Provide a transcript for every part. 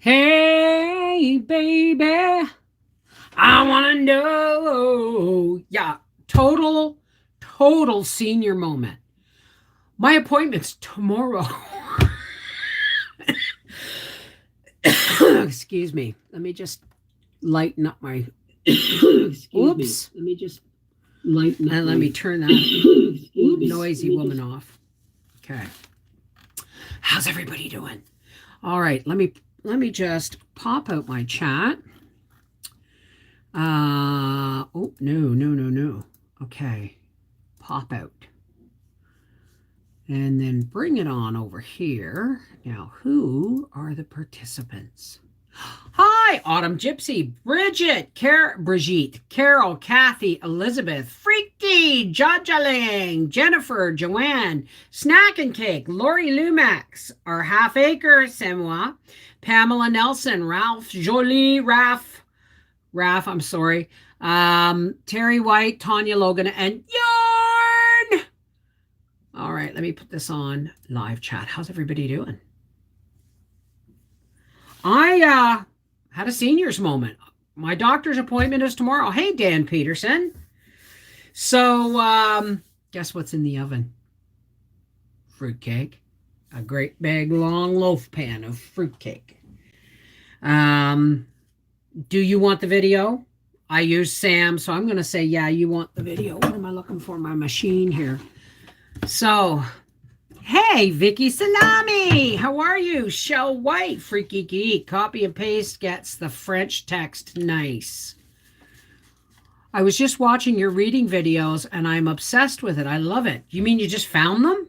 Hey, baby, I want to know. Yeah, total senior moment. My appointment's tomorrow. Excuse me. Let me just lighten up my. Oops. Let me just lighten up And let my me turn that noisy woman off. Okay. How's everybody doing? All right. Let me just pop out my chat. Oh, no. Okay. Pop out. And then bring it on over here. Now, who are the participants? Hi, Autumn Gypsy, Brigitte, Carol, Kathy, Elizabeth, Freaky, Jajaling, Jennifer, Joanne, Snack and Cake, Lori Lumax, Our Half Acre, c'est moi, Pamela Nelson, Ralph Jolie, Raph, I'm sorry, Terry White, Tanya Logan, and Yarn. All right, let me put this on live chat. How's everybody doing? I had a seniors moment. My doctor's appointment is tomorrow. Hey, Dan Peterson. So, guess what's in the oven? Fruitcake. A great big long loaf pan of fruitcake. Um, do you want the video? I use Sam, so I'm going to say, yeah, you want the video. What am I looking for? My machine here. So, hey, Vicky Salami, how are you? Shell White, Freaky Geek. Copy and paste gets the French text nice. I was just watching your reading videos and I'm obsessed with it. I love it. You mean you just found them?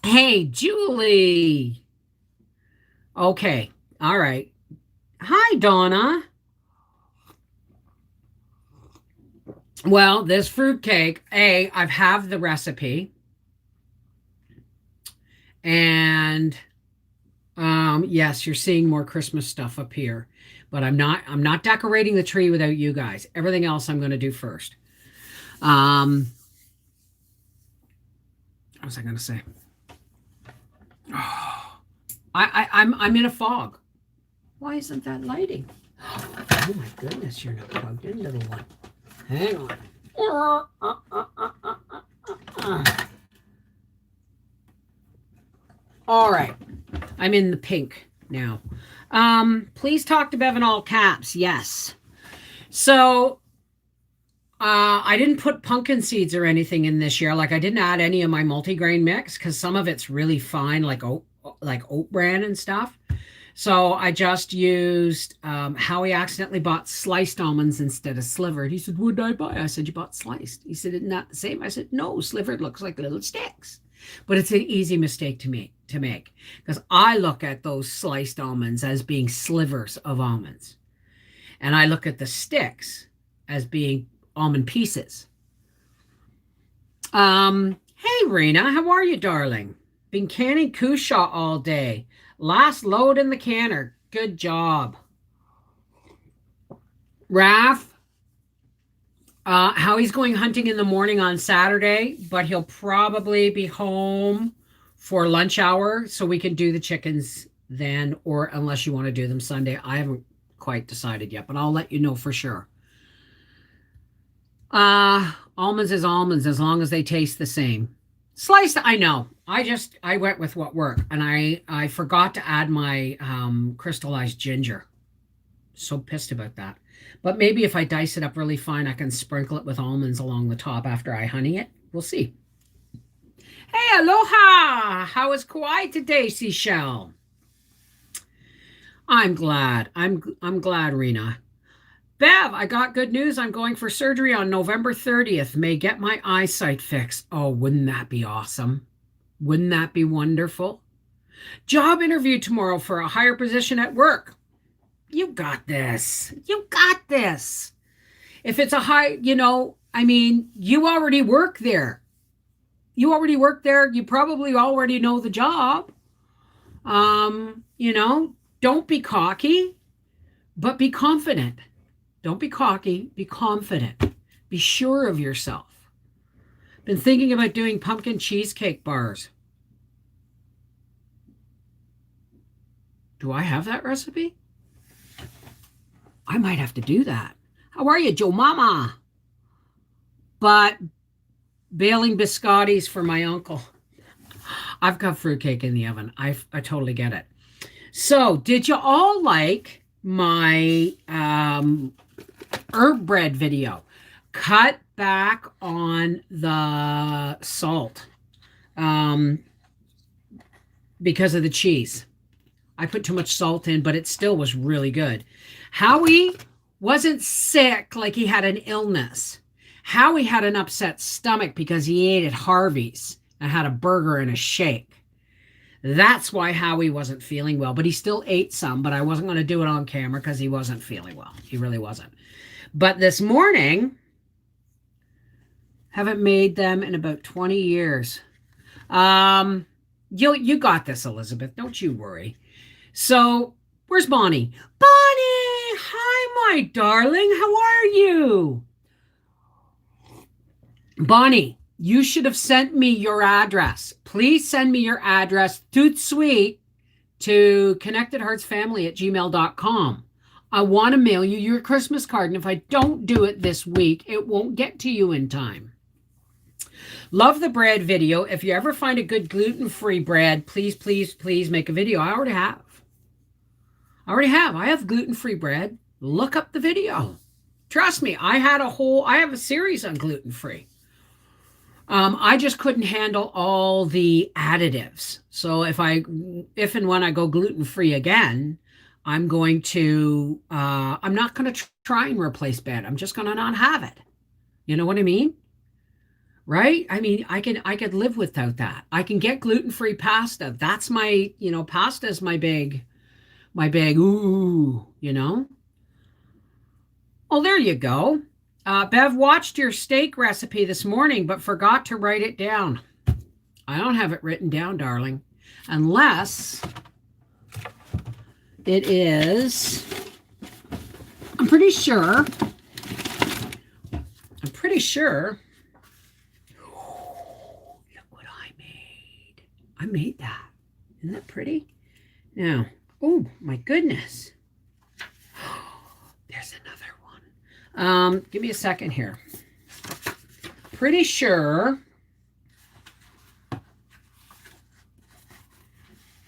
Hey, Julie. Okay. All right. Hi, Donna. Well, this fruitcake, I've have the recipe. And yes, you're seeing more Christmas stuff up here. But I'm not decorating the tree without you guys. Everything else I'm going to do first. What was I going to say? Oh, I'm in a fog. Why isn't that lighting? Oh my goodness, you're not plugged into the one. Hang on. All right. I'm in the pink now. Please talk to Bevan all caps. Yes. So I didn't put pumpkin seeds or anything in this year. Like I didn't add any of my multigrain mix because some of it's really fine, like oat bran and stuff. So I just used Howie accidentally bought sliced almonds instead of slivered. He said, "What did I buy?" I said, "You bought sliced." He said, "Isn't that the same?" I said, "No, slivered looks like little sticks." But it's an easy mistake to make because I look at those sliced almonds as being slivers of almonds. And I look at the sticks as being almond pieces. Hey Rena, how are you, darling? Been canning Kusha all day. Last load in the canner. Good job. Raph, Howie's going hunting in the morning on Saturday, but he'll probably be home for lunch hour so we can do the chickens then, or unless you want to do them Sunday. I haven't quite decided yet, but I'll let you know for sure. Almonds is almonds as long as they taste the same. Sliced, I know. I went with what worked, and I forgot to add my crystallized ginger. So pissed about that. But maybe if I dice it up really fine, I can sprinkle it with almonds along the top after I honey it. We'll see. Hey, aloha! How is Kauai today, Seashell? I'm glad. I'm glad, Rena. Bev, I got good news. I'm going for surgery on November 30th. May get my eyesight fixed. Oh, wouldn't that be awesome? Wouldn't that be wonderful? Job interview tomorrow for a higher position at work. You got this. You got this. If it's a high, I mean, you already work there. You already work there. You probably already know the job. Don't be cocky, but be confident. Don't be cocky, be confident. Be sure of yourself. Been thinking about doing pumpkin cheesecake bars. Do I have that recipe? I might have to do that. How are you, Joe Mama? But baling biscottis for my uncle. I've got fruitcake in the oven. I totally get it. So, did you all like my herb bread video? Cut back on the salt because of the cheese. I put too much salt in, but it still was really good. Howie wasn't sick like he had an illness. Howie had an upset stomach because he ate at Harvey's and had a burger and a shake. That's why Howie wasn't feeling well, but he still ate some, but I wasn't going to do it on camera because he wasn't feeling well. He really wasn't. But this morning, haven't made them in about 20 years. You got this, Elizabeth. Don't you worry. So, where's Bonnie? Bonnie! Hi, my darling. How are you? Bonnie, you should have sent me your address. Please send me your address, tout suite, to connectedheartsfamily@gmail.com. I want to mail you your Christmas card, and if I don't do it this week, it won't get to you in time. Love the bread video. If you ever find a good gluten-free bread, please, please, please make a video. I already have. I have gluten-free bread. Look up the video. Trust me, I have a series on gluten-free. I just couldn't handle all the additives. So if and when I go gluten-free again, I'm not going to try and replace bread. I'm just going to not have it. You know what I mean? Right? I mean, I could live without that. I can get gluten-free pasta. That's my, pasta is my big, ooh, Oh, there you go. Bev watched your steak recipe this morning, but forgot to write it down. I don't have it written down, darling, unless it is, I'm pretty sure. Look what I made. I made that. Isn't that pretty? Now, oh my goodness. There's another one. Give me a second here. Pretty sure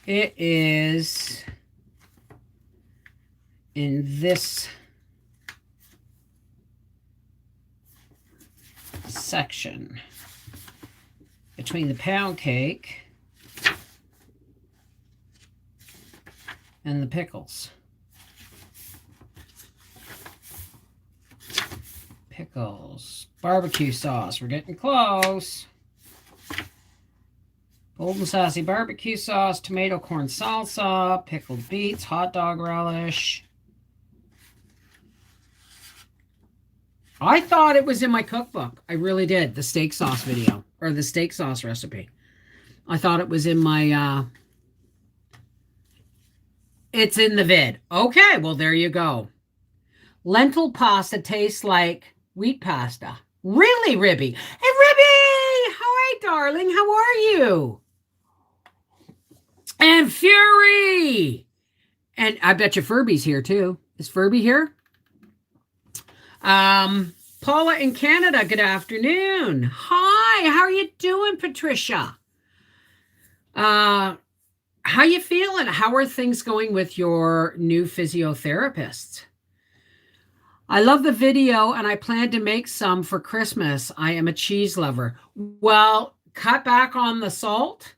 it is in this section between the pound cake and the pickles. Pickles, barbecue sauce. We're getting close. Bold and sassy barbecue sauce, tomato corn salsa, pickled beets, hot dog relish. I thought it was in my cookbook. I really did. The steak sauce video, or the steak sauce recipe. I thought it was in my, it's in the vid. Okay, well, there you go. Lentil pasta tastes like wheat pasta. Really, Ribby? Hey, Ribby! Hi, darling. How are you? And Fury! And I bet you Furby's here, too. Is Furby here? Paula in Canada, good afternoon. Hi, how are you doing, Patricia? How you feeling? How are things going with your new physiotherapists? I love the video and I plan to make some for Christmas. I am a cheese lover. Well, cut back on the salt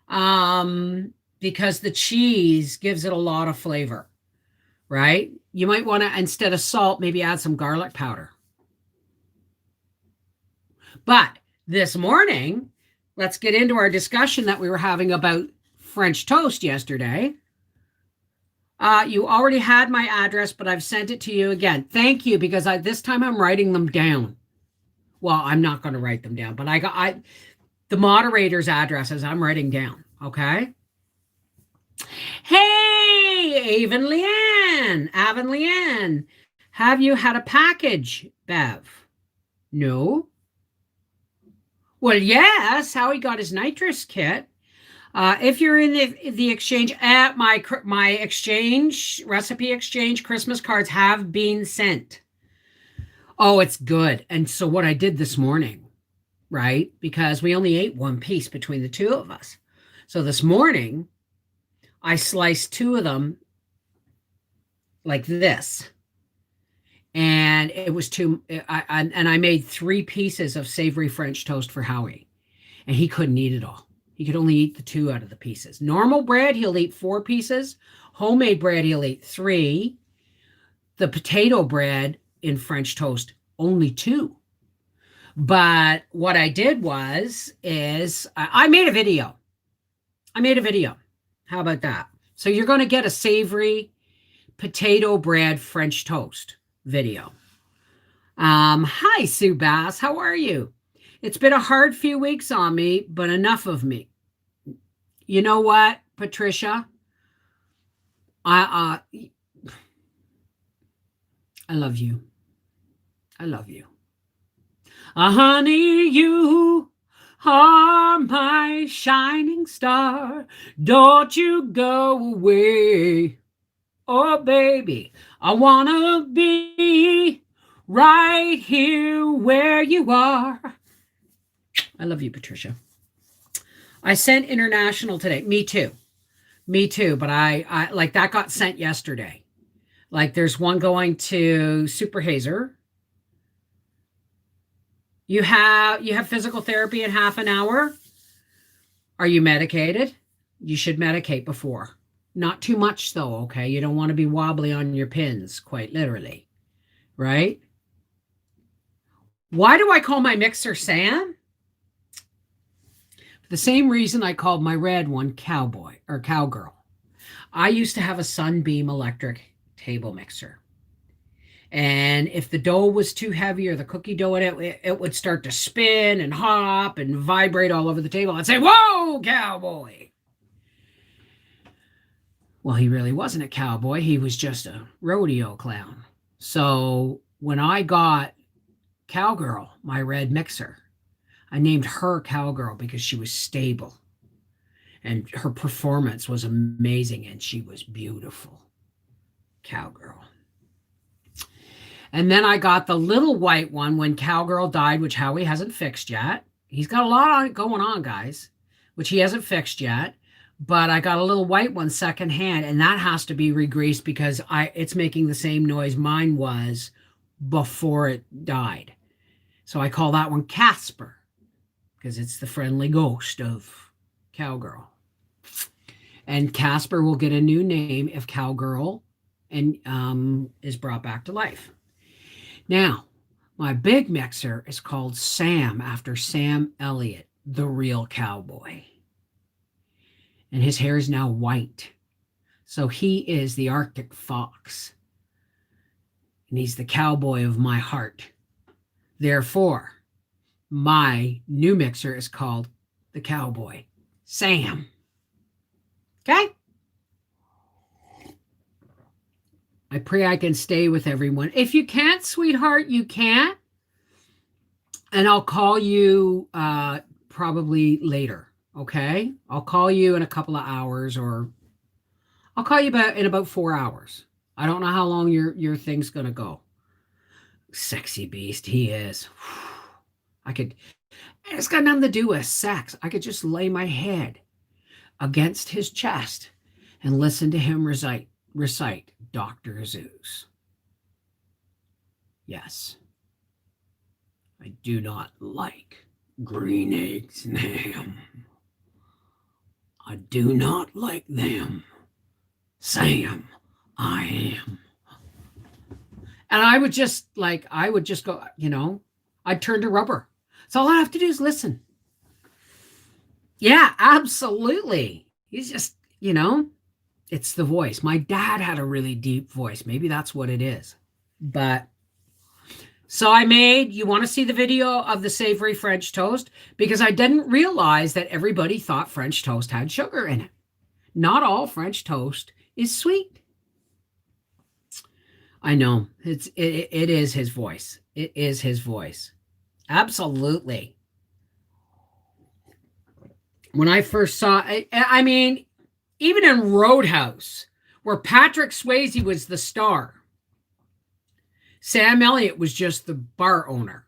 because the cheese gives it a lot of flavor, right? You might want to, instead of salt, maybe add some garlic powder. But this morning, let's get into our discussion that we were having about French toast yesterday. You already had my address, but I've sent it to you again. Thank you, because this time I'm writing them down. Well, I'm not going to write them down, but the moderator's addresses I'm writing down. Okay. Hey, Avon Leanne, have you had a package, Bev? No. Well, yes. Howie got his nitrous kit. If you're in the exchange at my exchange recipe exchange, Christmas cards have been sent. Oh, it's good. And so what I did this morning, right? Because we only ate one piece between the two of us. So this morning, I sliced two of them like this. And it was I made 3 pieces of savory French toast for Howie. And he couldn't eat it all. He could only eat the 2 out of the pieces. Normal bread, he'll eat 4 pieces. Homemade bread, he'll eat 3. The potato bread in French toast, only 2. But what I did is I made a video. How about that? So you're going to get a savory potato bread French toast video. Hi, Sue Bass. How are you? It's been a hard few weeks on me, but enough of me. You know what, Patricia? I love you. I love you. Honey, you are my shining star. Don't you go away. Oh, baby, I want to be right here where you are. I love you, Patricia. I sent international today. Me too. But I like that got sent yesterday. Like there's one going to Super Hazer. You have physical therapy in half an hour. Are you medicated? You should medicate before. Not too much though, okay? You don't want to be wobbly on your pins, quite literally. Right? Why do I call my mixer Sam? The same reason I called my red one Cowboy or Cowgirl. I used to have a Sunbeam electric table mixer. And if the dough was too heavy or the cookie dough in it, it would start to spin and hop and vibrate all over the table. I'd say, "Whoa, Cowboy." Well, he really wasn't a cowboy. He was just a rodeo clown. So when I got Cowgirl, my red mixer, I named her Cowgirl because she was stable and her performance was amazing and she was beautiful. Cowgirl. And then I got the little white one when Cowgirl died, which Howie hasn't fixed yet. He's got a lot going on, guys, which he hasn't fixed yet. But I got a little white one secondhand, and that has to be re-greased because it's making the same noise mine was before it died. So I call that one Casper because it's the friendly ghost of Cowgirl. And Casper will get a new name if Cowgirl is brought back to life. Now, my big mixer is called Sam after Sam Elliott, the real cowboy. And his hair is now white. So he is the Arctic fox. And he's the cowboy of my heart. Therefore, my new mixer is called the Cowboy Sam. Okay? I pray I can stay with everyone. If you can't, sweetheart, you can't. And I'll call you probably later. Okay? I'll call you in a couple of hours, or I'll call you in about 4 hours. I don't know how long your thing's going to go. Sexy beast, he is. It's got nothing to do with sex. I could just lay my head against his chest and listen to him recite Dr. Zeus. Yes. I do not like green eggs and ham. I do not like them. Sam, I am. And I would just go, I'd turn to rubber. So all I have to do is listen. Yeah, absolutely. He's just, it's the voice. My dad had a really deep voice. Maybe that's what it is. But so you want to see the video of the savory French toast? Because I didn't realize that everybody thought French toast had sugar in it. Not all French toast is sweet. I know. It is his voice. It is his voice. Absolutely. When I first saw, I mean, even in Roadhouse, where Patrick Swayze was the star, Sam Elliott was just the bar owner.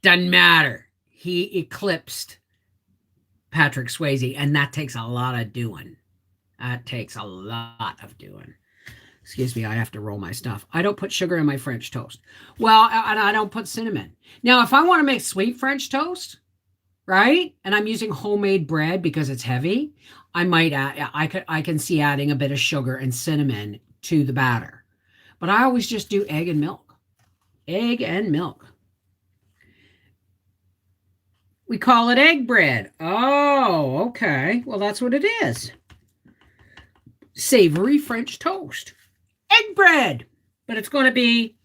Doesn't matter. He eclipsed Patrick Swayze, and that takes a lot of doing. That takes a lot of doing. Excuse me, I have to roll my stuff. I don't put sugar in my French toast. Well, and I don't put cinnamon. Now, if I want to make sweet French toast, right, and I'm using homemade bread because it's heavy, I might add, I can see adding a bit of sugar and cinnamon to the batter. But I always just do egg and milk. Egg and milk. We call it egg bread. Oh, okay. Well, that's what it is. Savory French toast. Egg bread. But it's going to be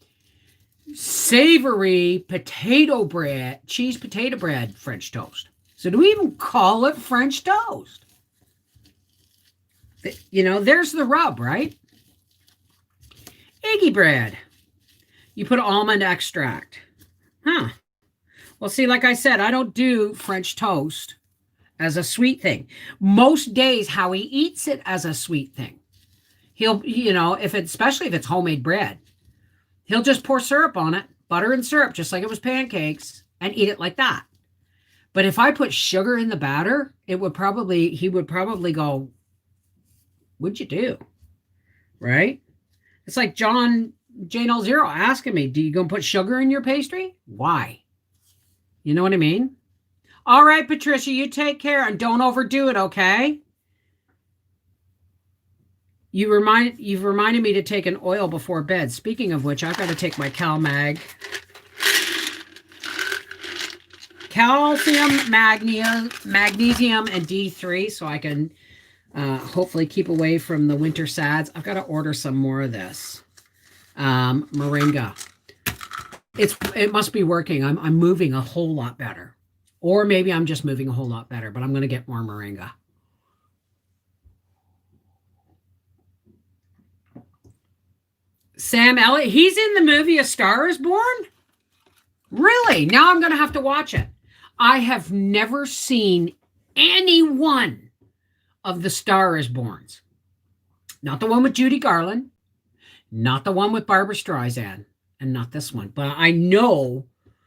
savory potato bread, cheese potato bread French toast. So do we even call it French toast? You know, there's the rub, right? Eggy bread. You put almond extract. Huh. Well, see, like I said, I don't do French toast as a sweet thing. Most days, Howie eats it as a sweet thing. He'll, you know, especially if it's homemade bread, he'll just pour syrup on it, butter and syrup, just like it was pancakes, and eat it like that. But if I put sugar in the batter, he would probably go, "What'd you do?" Right? It's like Jane L. Zero asking me, "Do you go put sugar in your pastry? Why?" You know what I mean? All right, Patricia, you take care and don't overdo it, okay? You've reminded me to take an oil before bed. Speaking of which, I've got to take my CalMag. Calcium, magnesium, and D3 so I can hopefully keep away from the winter sads. I've got to order some more of this. Moringa. It must be working. I'm moving a whole lot better. Or maybe I'm just moving a whole lot better, but I'm going to get more moringa. Sam Elliott, he's in the movie A Star is Born? Really? Now I'm going to have to watch it. I have never seen any one of the Star is Borns. Not the one with Judy Garland, not the one with Barbara Streisand, and not this one. But I know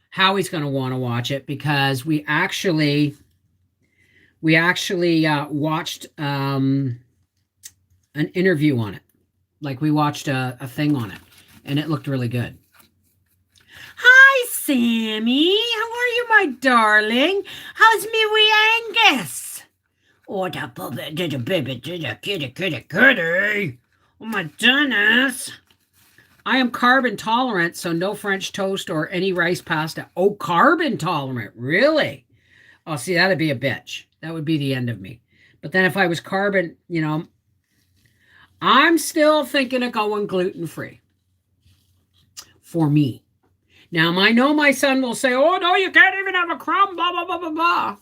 Howie's going to want to watch it because we actually watched an interview on it. Like we watched a thing on it, and it looked really good. Hi, Sammy. How are you, my darling? How's me wee Angus? Oh, the puppet did a baby, did a kitty. Oh, my goodness. I am carbon tolerant, so no French toast or any rice pasta. Oh, carbon tolerant. Really? Oh, see, that'd be a bitch. That would be the end of me. But then if I was carbon, you know, I'm still thinking of going gluten-free for me. Now, I know my son will say, "Oh, no, you can't even have a crumb, blah, blah, blah, blah, blah."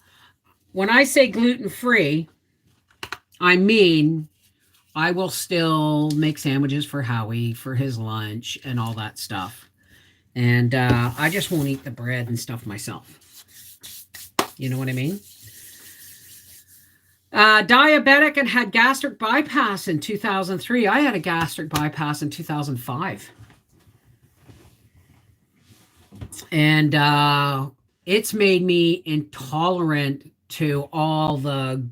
When I say gluten-free, I mean I will still make sandwiches for Howie for his lunch and all that stuff. And I just won't eat the bread and stuff myself. You know what I mean? Diabetic and had gastric bypass in 2003. I had a gastric bypass in 2005. And it's made me intolerant to all the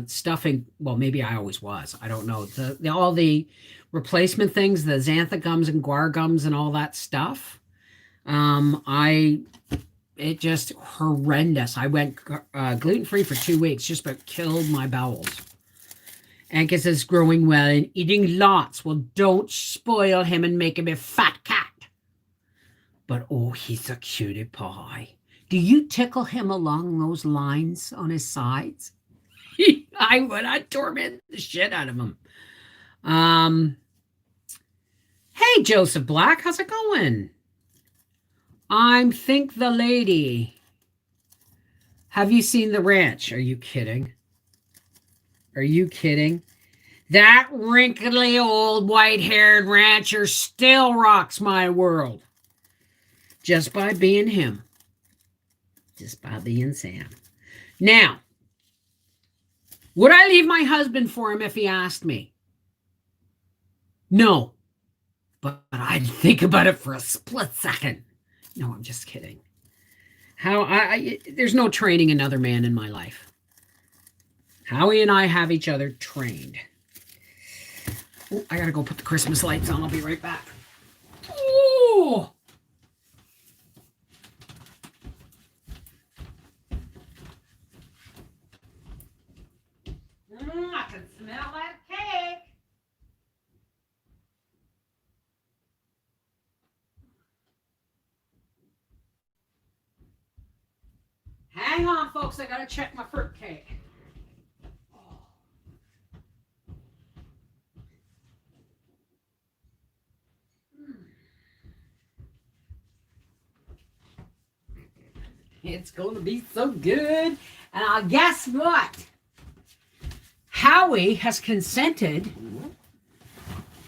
stuffing. Well, maybe I always was. I don't know. All the replacement things, the xantha gums and guar gums and all that stuff. It just horrendous. I went gluten-free for 2 weeks, just about killed my bowels. Angus is growing well and eating lots. Well, don't spoil him and make him a fat cat. But, oh, he's a cutie pie. Do you tickle him along those lines on his sides? I'd torment the shit out of him. Hey, Joseph Black, how's it going? I'm Think the Lady. Have you seen The Ranch? Are you kidding? Are you kidding? That wrinkly old white-haired rancher still rocks my world. Just by being him. Just by being Sam. Now, Would I leave my husband for him if he asked me? No, but I'd think about it for a split second. No, I'm just kidding. There's no training another man in my life. Howie and I have each other trained. Oh, I gotta go put the Christmas lights on. I'll be right back. Oh! I can smell that cake. Hang on, folks. I gotta check my fruit cake. It's going to be so good. And guess what? Howie has consented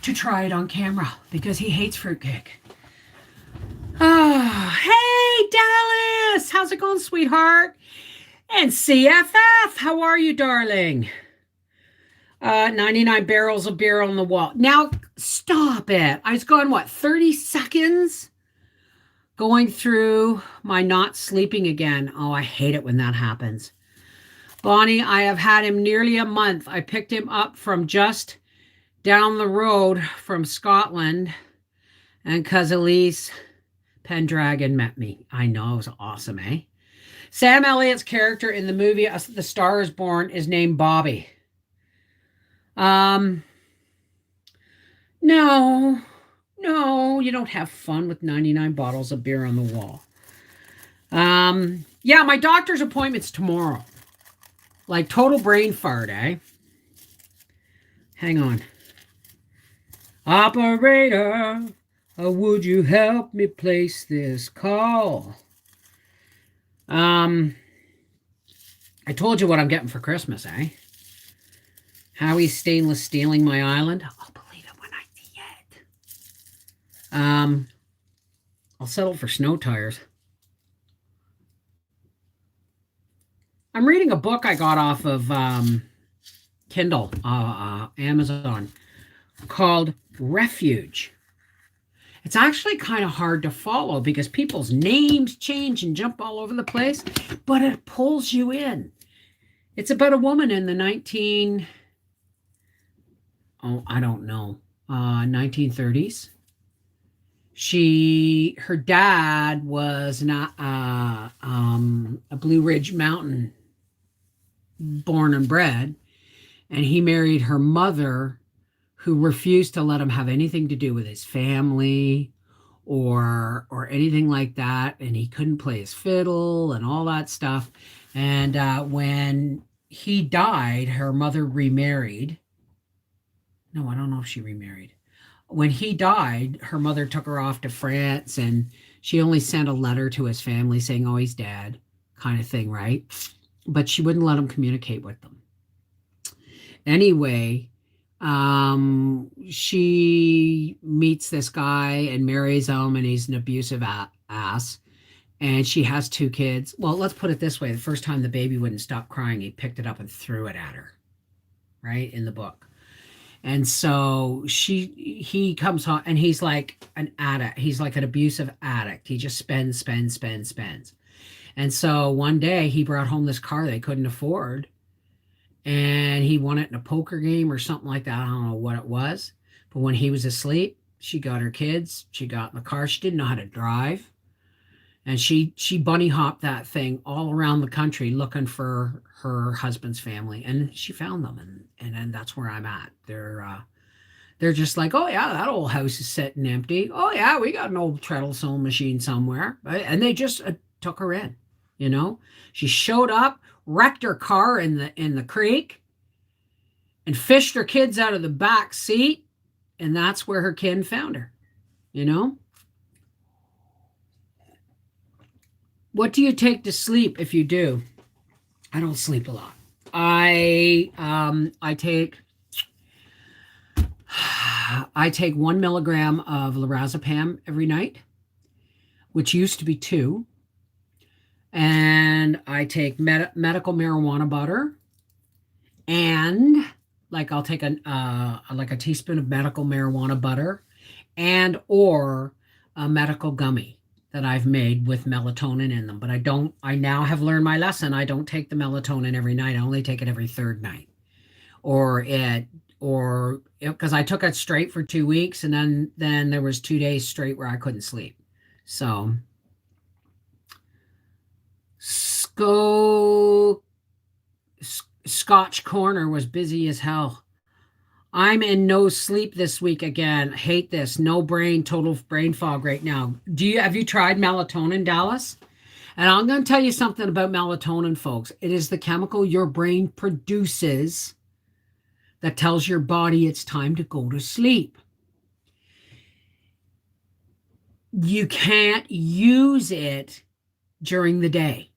to try it on camera because he hates fruitcake. Oh, hey, Dallas. How's it going, sweetheart? And CFF, how are you, darling? 99 barrels of beer on the wall. Now, stop it. I was gone, 30 seconds? Going through my not sleeping again. Oh, I hate it when that happens. Bonnie, I have had him nearly a month. I picked him up from just down the road from Scotland, and cuz Elise Pendragon met me. I know, it was awesome, eh? Sam Elliott's character in the movie The Star is Born is named Bobby. No, you don't have fun with 99 bottles of beer on the wall. Yeah, my doctor's appointment's tomorrow. Like total brain fart, eh? Hang on. Operator, would you help me place this call? I told you what I'm getting for Christmas, eh? Howie's stainless steeling my island. I'll believe it when I see it. I'll settle for snow tires. I'm reading a book I got off of Kindle, Amazon, called Refuge. It's actually kind of hard to follow because people's names change and jump all over the place, but it pulls you in. It's about a woman in the 1930s. Her dad was not a Blue Ridge Mountain born and bred, and he married her mother, who refused to let him have anything to do with his family or anything like that, and he couldn't play his fiddle and all that stuff. And when he died, her mother remarried. No, I don't know if she remarried. When he died, her mother took her off to France, and she only sent a letter to his family saying, oh, he's dead, kind of thing, right? But she wouldn't let him communicate with them. Anyway, she meets this guy and marries him, and he's an abusive ass. And she has 2 kids. Well, let's put it this way. The first time the baby wouldn't stop crying, he picked it up and threw it at her, right, in the book. And so he comes home, and he's like an addict. He's like an abusive addict. He just spends. And so one day he brought home this car they couldn't afford, and he won it in a poker game or something like that. I don't know what it was. But when he was asleep, she got her kids. She got in the car. She didn't know how to drive. And she bunny hopped that thing all around the country looking for her husband's family, and she found them, and that's where I'm at. They're just like, oh yeah, that old house is sitting empty. Oh yeah, we got an old treadle sewing machine somewhere, right? And they just took her in. She showed up, wrecked her car in the creek, and fished her kids out of the back seat, and that's where her kin found her. What do you take to sleep if you do? I don't sleep a lot. I take 1 milligram of lorazepam every night, which used to be 2. And I take medical marijuana butter, and like I'll take like a teaspoon of medical marijuana butter and or a medical gummy that I've made with melatonin in them. But I now have learned my lesson. I don't take the melatonin every night. I only take it every third night. Or because I took it straight for 2 weeks, and then there was 2 days straight where I couldn't sleep. So Scotch Corner was busy as hell. I'm in no sleep this week again. Hate this. No brain, total brain fog right now. Have you tried melatonin, Dallas? And I'm going to tell you something about melatonin, folks. It is the chemical your brain produces that tells your body it's time to go to sleep. You can't use it during the day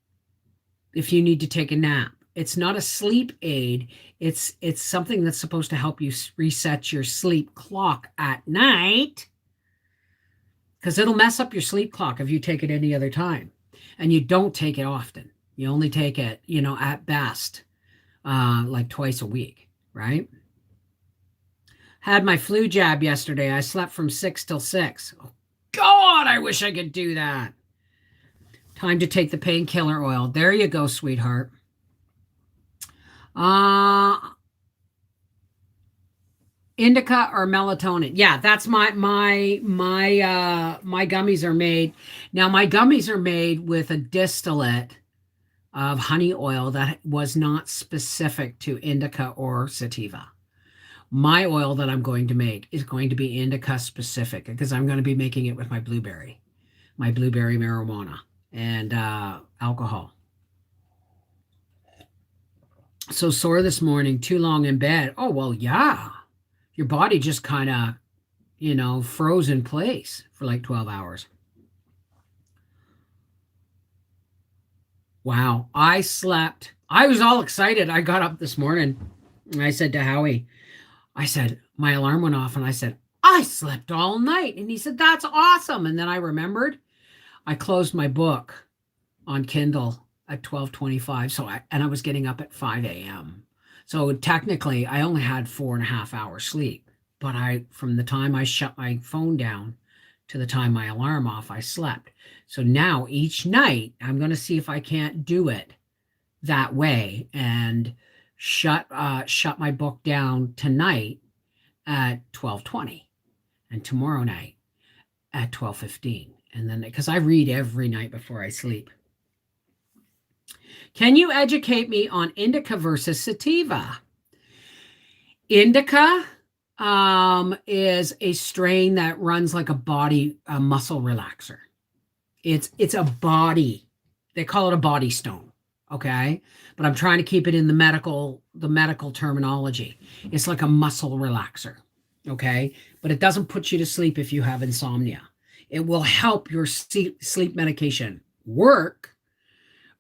if you need to take a nap. It's not a sleep aid. It's something that's supposed to help you reset your sleep clock at night, because it'll mess up your sleep clock if you take it any other time. And you don't take it often. You only take it, at best, like twice a week, right? Had my flu jab yesterday. I slept from 6 till 6. Oh, God, I wish I could do that. Time to take the painkiller oil. There you go, sweetheart. Indica or melatonin? Yeah, that's my gummies are made. Now my gummies are made with a distillate of honey oil that was not specific to indica or sativa. My oil that I'm going to make is going to be indica specific, because I'm going to be making it with my blueberry marijuana and alcohol. So sore this morning, too long in bed. Oh, well, yeah. Your body just kind of, froze in place for like 12 hours. Wow. I slept. I was all excited. I got up this morning and I said to Howie, my alarm went off and I said, I slept all night. And he said, that's awesome. And then I remembered I closed my book on Kindle at 12:25. So I was getting up at 5 a.m. So technically I only had 4.5 hours sleep, but from the time I shut my phone down to the time my alarm off, I slept. So now each night I'm going to see if I can't do it that way and shut my book down tonight at 12:20 and tomorrow night at 12:15. And then, because I read every night before I sleep. Can you educate me on indica versus sativa? Indica is a strain that runs like a muscle relaxer. It's a body. They call it a body stone. Okay. But I'm trying to keep it in the medical terminology. It's like a muscle relaxer. Okay. But it doesn't put you to sleep if you have insomnia. It will help your sleep medication work.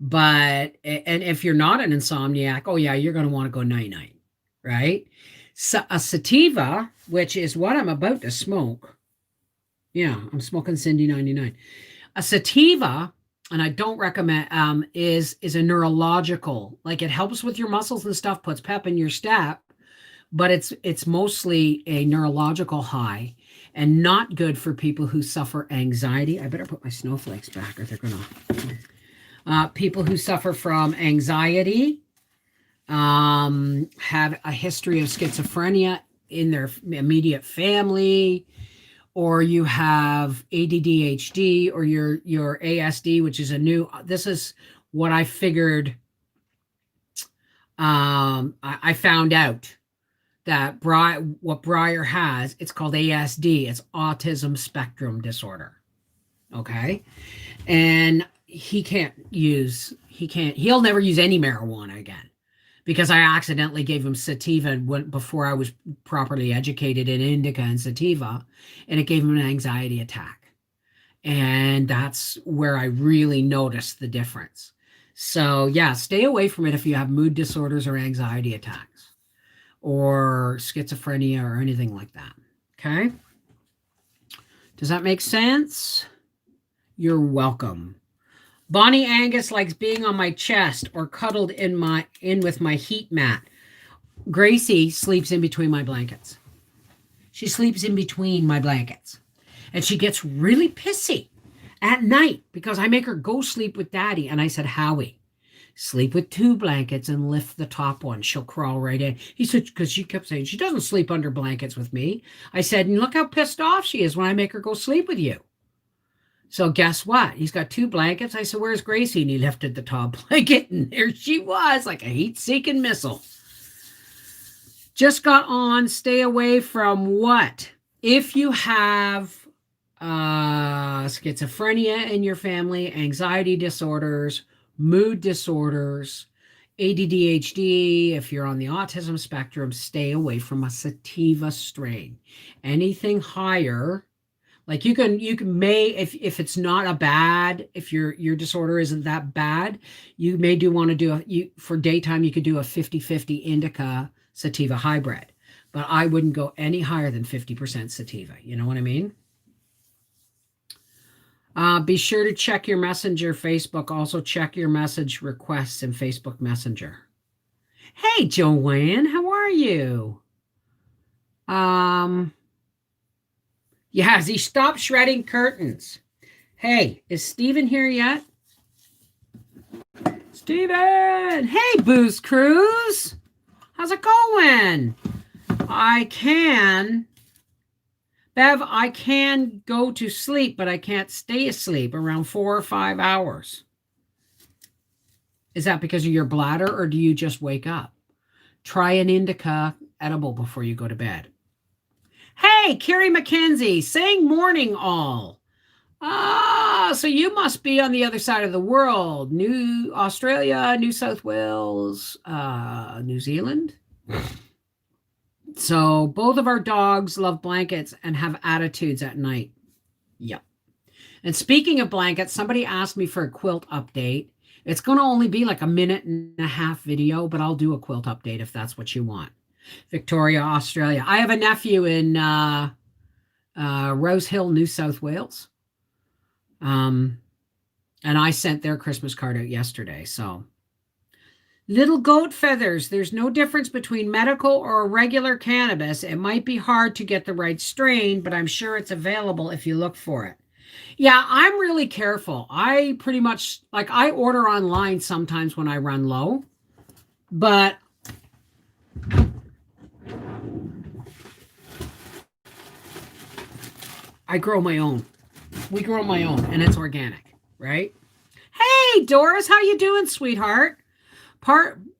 And if you're not an insomniac, oh yeah, you're going to want to go night-night, right? So a sativa, which is what I'm about to smoke. Yeah, I'm smoking Cindy 99. A sativa, and I don't recommend, is a neurological, like it helps with your muscles and stuff, puts pep in your step, but it's mostly a neurological high and not good for people who suffer anxiety. I better put my snowflakes back or they're going to... people who suffer from anxiety, have a history of schizophrenia in their immediate family, or you have ADHD or your ASD, which is this is what I figured. I found out that what Breyer has, it's called ASD. It's autism spectrum disorder. Okay. And he'll never use any marijuana again, because I accidentally gave him sativa before I was properly educated in indica and sativa, and it gave him an anxiety attack. And that's where I really noticed the difference. So yeah, stay away from it if you have mood disorders or anxiety attacks or schizophrenia or anything like that. Okay. Does that make sense? You're welcome. Bonnie Angus likes being on my chest or cuddled in with my heat mat. Gracie sleeps in between my blankets. She sleeps in between my blankets. And she gets really pissy at night because I make her go sleep with daddy. And I said, Howie, sleep with two blankets and lift the top one. She'll crawl right in. He said, because she kept saying, she doesn't sleep under blankets with me. I said, and look how pissed off she is when I make her go sleep with you. So guess what? He's got two blankets. I said, where's Gracie? And he lifted the top blanket, and there she was, like a heat-seeking missile. Just got on, stay away from what? If you have schizophrenia in your family, anxiety disorders, mood disorders, ADHD, if you're on the autism spectrum, stay away from a sativa strain. Anything higher, like you can if it's not a bad, if your disorder isn't that bad, you may want to do for daytime, you could do a 50-50 indica sativa hybrid. But I wouldn't go any higher than 50% sativa. You know what I mean? Be sure to check your messenger Facebook. Also check your message requests in Facebook Messenger. Hey, Joanne, how are you? Yeah, has he stopped shredding curtains? Hey, is Steven here yet? Steven! Hey, Booze Cruise! How's it going? Bev, I can go to sleep, but I can't stay asleep around 4 or 5 hours. Is that because of your bladder, or do you just wake up? Try an indica edible before you go to bed. Hey, Carrie McKenzie, saying morning all. So you must be on the other side of the world. New Australia, New South Wales, New Zealand. So both of our dogs love blankets and have attitudes at night. Yep. And speaking of blankets, somebody asked me for a quilt update. It's going to only be like a 1.5-minute video, but I'll do a quilt update if that's what you want. Victoria, Australia. I have a nephew in Rose Hill, New South Wales. And I sent their Christmas card out yesterday. So, little goat feathers. There's no difference between medical or regular cannabis. It might be hard to get the right strain, but I'm sure it's available if you look for it. Yeah, I'm really careful. I pretty much, I order online sometimes when I run low, but I grow my own. We grow my own, and it's organic, right? Hey, Doris, how you doing, sweetheart?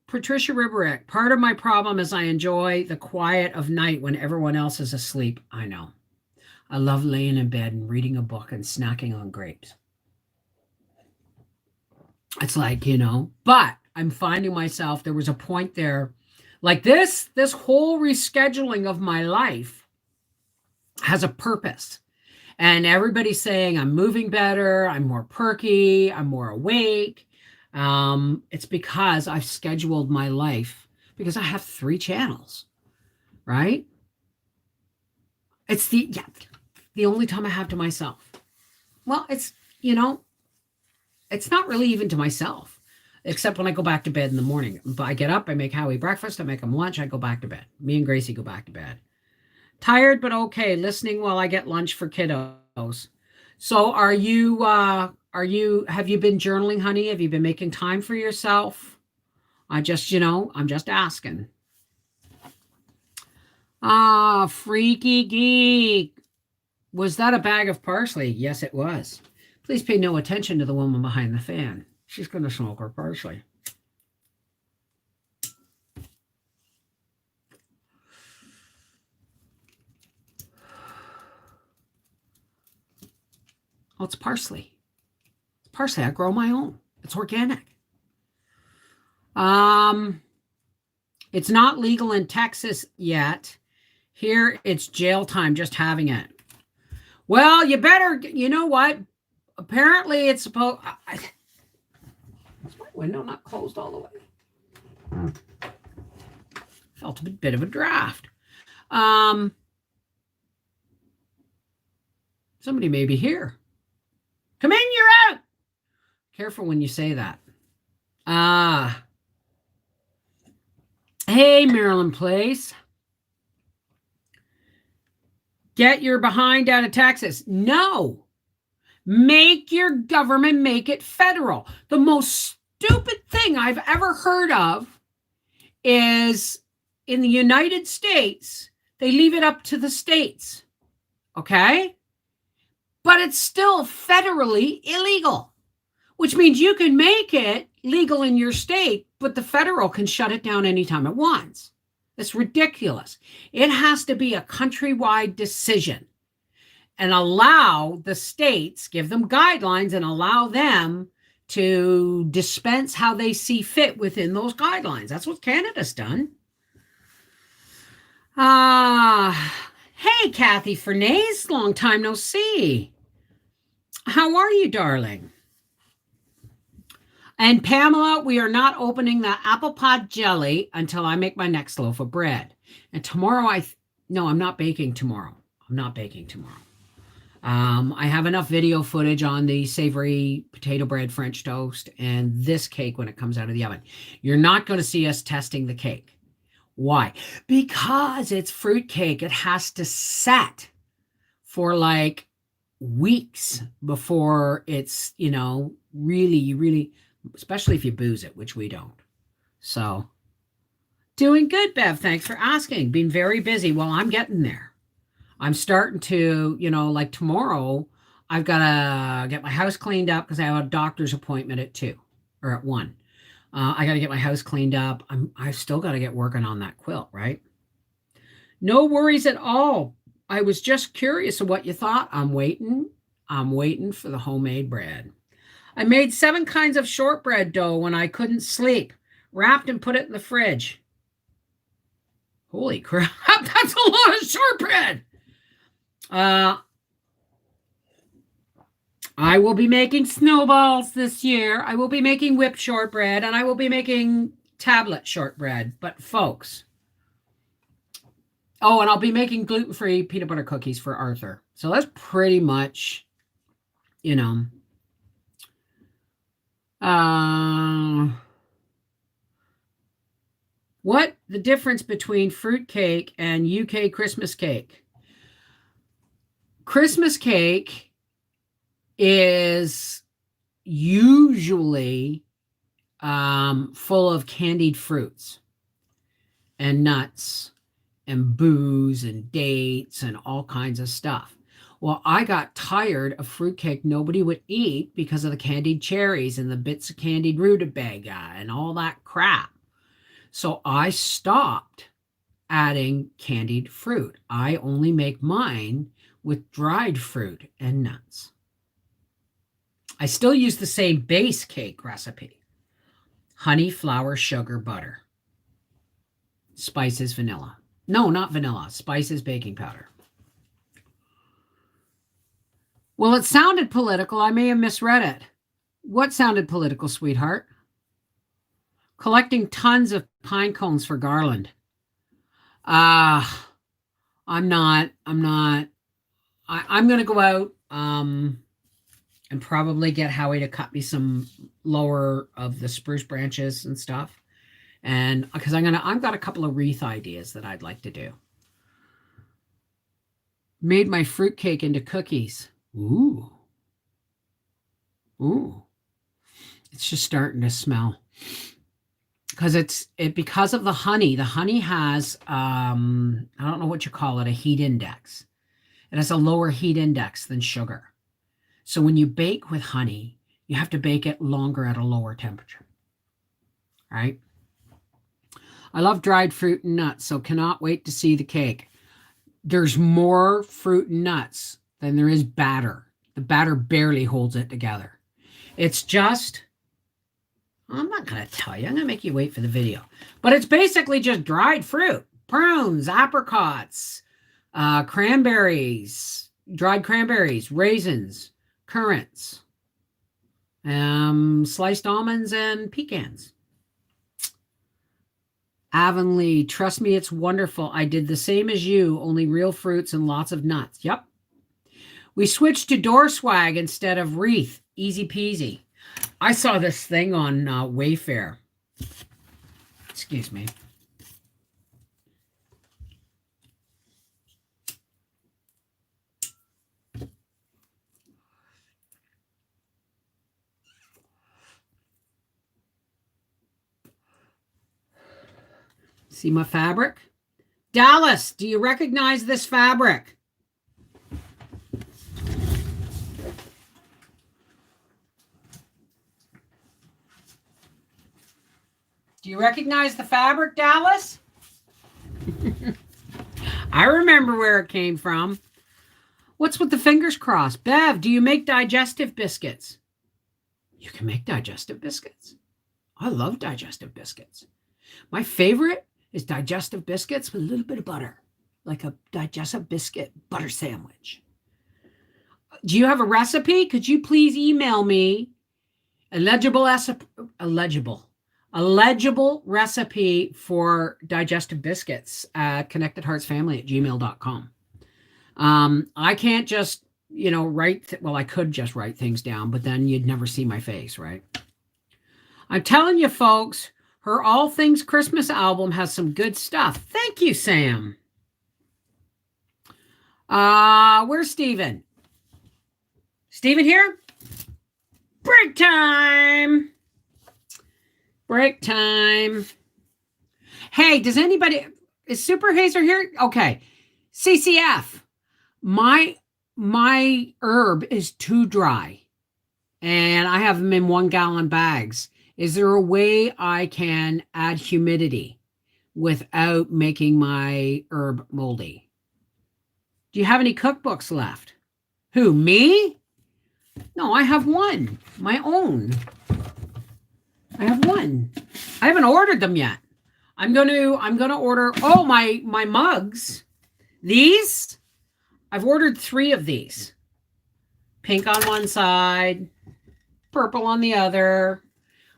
Patricia Riberick, part of my problem is I enjoy the quiet of night when everyone else is asleep. I know. I love laying in bed and reading a book and snacking on grapes. It's like, but I'm finding myself, there was a point there, like this whole rescheduling of my life has a purpose. And everybody's saying I'm moving better, I'm more perky, I'm more awake. It's because I've scheduled my life because I have 3 channels, right? It's the only time I have to myself. Well, it's not really even to myself, except when I go back to bed in the morning. But I get up, I make Howie breakfast, I make him lunch, I go back to bed. Me and Gracie go back to bed. Tired, but okay. Listening while I get lunch for kiddos. So have you been journaling, honey? Have you been making time for yourself? I'm just asking. Freaky geek. Was that a bag of parsley? Yes, it was. Please pay no attention to the woman behind the fan. She's going to smoke her parsley. Oh, it's parsley. It's parsley. I grow my own. It's organic. It's not legal in Texas yet. Here, it's jail time just having it. Well, you know what? Apparently, it's supposed... Is my window not closed all the way? Felt a bit of a draft. Somebody may be here. Come in, you're out. Careful when you say that. Hey, Maryland Place. Get your behind out of Texas. No. Make your government make it federal. The most stupid thing I've ever heard of is in the United States, they leave it up to the states. Okay? But it's still federally illegal, which means you can make it legal in your state, but the federal can shut it down anytime it wants. It's ridiculous. It has to be a countrywide decision and allow the states, give them guidelines and allow them to dispense how they see fit within those guidelines. That's what Canada's done. Hey, Kathy Fernase, long time no see. How are you, darling? And Pamela, we are not opening the apple pod jelly until I make my next loaf of bread. And tomorrow no, I'm not baking tomorrow. I'm not baking tomorrow. I have enough video footage on the savory potato bread French toast and this cake when it comes out of the oven. You're not going to see us testing the cake. Why? Because it's fruit cake. It has to set for like weeks before it's, really, especially if you booze it, which we don't. So, doing good, Bev. Thanks for asking. Been very busy. Well, I'm getting there. I'm starting to, like tomorrow, I've got to get my house cleaned up because I have a doctor's appointment at 2 or at 1. I got to get my house cleaned up. I've still got to get working on that quilt, right? No worries at all. I was just curious of what you thought. I'm waiting for the homemade bread. I made 7 kinds of shortbread dough when I couldn't sleep. Wrapped and put it in the fridge. Holy crap, that's a lot of shortbread. I will be making snowballs this year. I will be making whipped shortbread, and I will be making tablet shortbread. But folks, and I'll be making gluten-free peanut butter cookies for Arthur. So that's pretty much, what the difference between fruit cake and UK Christmas cake? Christmas cake is usually full of candied fruits and nuts and booze and dates and all kinds of stuff. Well, I got tired of fruitcake nobody would eat because of the candied cherries and the bits of candied rutabaga and all that crap. So I stopped adding candied fruit. I only make mine with dried fruit and nuts. I still use the same base cake recipe. Honey, flour, sugar, butter. Spices, vanilla. No, not vanilla. Spices, baking powder. Well, it sounded political. I may have misread it. What sounded political, sweetheart? Collecting tons of pine cones for Garland. I'm not. I'm going to go out and probably get Howie to cut me some lower of the spruce branches and stuff. And because I've got a couple of wreath ideas that I'd like to do. Made my fruitcake into cookies. Ooh. It's just starting to smell. Because of the honey. The honey has I don't know what you call it, a heat index. It has a lower heat index than sugar. So when you bake with honey, you have to bake it longer at a lower temperature. Right? I love dried fruit and nuts, so cannot wait to see the cake. There's more fruit and nuts than there is batter. The batter barely holds it together. It's just, I'm not going to tell you. I'm going to make you wait for the video. But it's basically just dried fruit. Prunes, apricots, cranberries, dried cranberries, raisins, currants, sliced almonds, and pecans. Avonlea, trust me, it's wonderful. I did the same as you, only real fruits and lots of nuts. Yep. We switched to door swag instead of wreath. Easy peasy. I saw this thing on Wayfair. Excuse me. See my fabric? Dallas, do you recognize this fabric? Do you recognize the fabric, Dallas? I remember where it came from. What's with the fingers crossed? Bev, do you make digestive biscuits? You can make digestive biscuits. I love digestive biscuits. My favorite is digestive biscuits with a little bit of butter, like a digestive biscuit butter sandwich. Do you have a recipe? Could you please email me a legible recipe for digestive biscuits at connectedheartsfamily@gmail.com. I can't just, write. Well, I could just write things down, but then you'd never see my face, right? I'm telling you, folks, her All Things Christmas album has some good stuff. Thank you, Sam. Where's Steven? Steven here? Break time. Break time. Hey, is Super Hazer here? Okay. CCF. My herb is too dry and I have them in 1 gallon bags. Is there a way I can add humidity without making my herb moldy? Do you have any cookbooks left? Who, me? No, I have one, my own. I have one. I haven't ordered them yet. I'm gonna order. Oh, my mugs. These, I've ordered 3 of these. Pink on one side, purple on the other.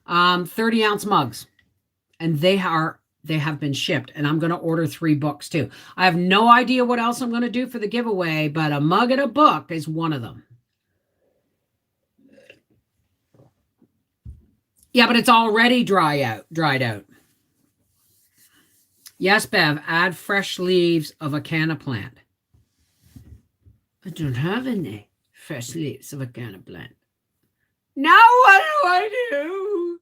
30-ounce mugs, and they have been shipped. And I'm gonna order 3 books too. I have no idea what else I'm gonna do for the giveaway, but a mug and a book is one of them. Yeah, but it's already dried out. Yes, Bev, add fresh leaves of a canna plant. I don't have any fresh leaves of a canna plant. Now what do I do?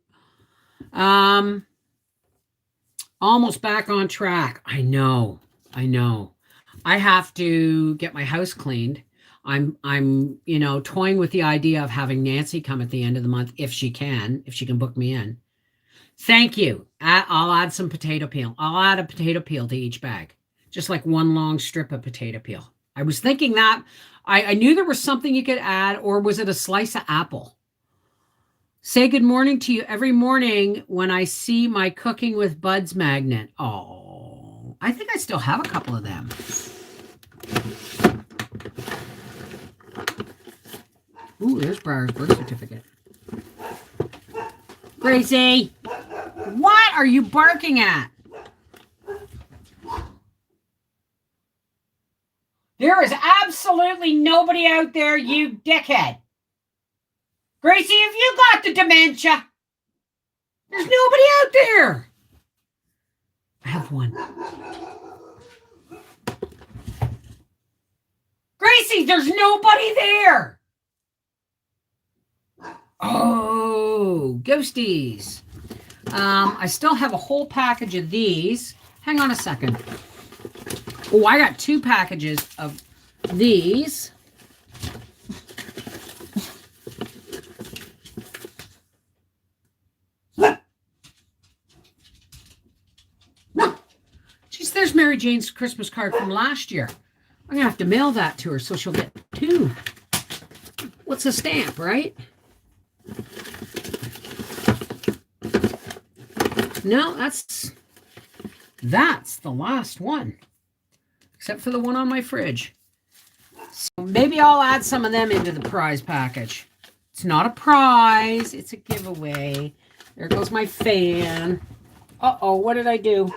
Almost back on track. I know. I have to get my house cleaned. I'm toying with the idea of having Nancy come at the end of the month if she can book me in. Thank you. I'll add some potato peel. I'll add a potato peel to each bag, just like one long strip of potato peel. I was thinking that I knew there was something you could add, or was it a slice of apple? Say good morning to you every morning when I see my Cooking with Buds magnet. Oh, I think I still have a couple of them. Ooh, there's Briar's birth certificate. Gracie, what are you barking at? There is absolutely nobody out there, you dickhead. Gracie, have you got the dementia? There's nobody out there. I have one. Gracie, there's nobody there. Oh, ghosties. I still have a whole package of these. Hang on a second. Oh, I got 2 packages of these. Geez, there's Mary Jane's Christmas card from last year. I'm going to have to mail that to her so she'll get 2. What's a stamp, right? No, that's the last one, except for the one on my fridge. So maybe I'll add some of them into the prize package. It's not a prize, it's a giveaway. There goes my fan. Uh-oh, what did I do?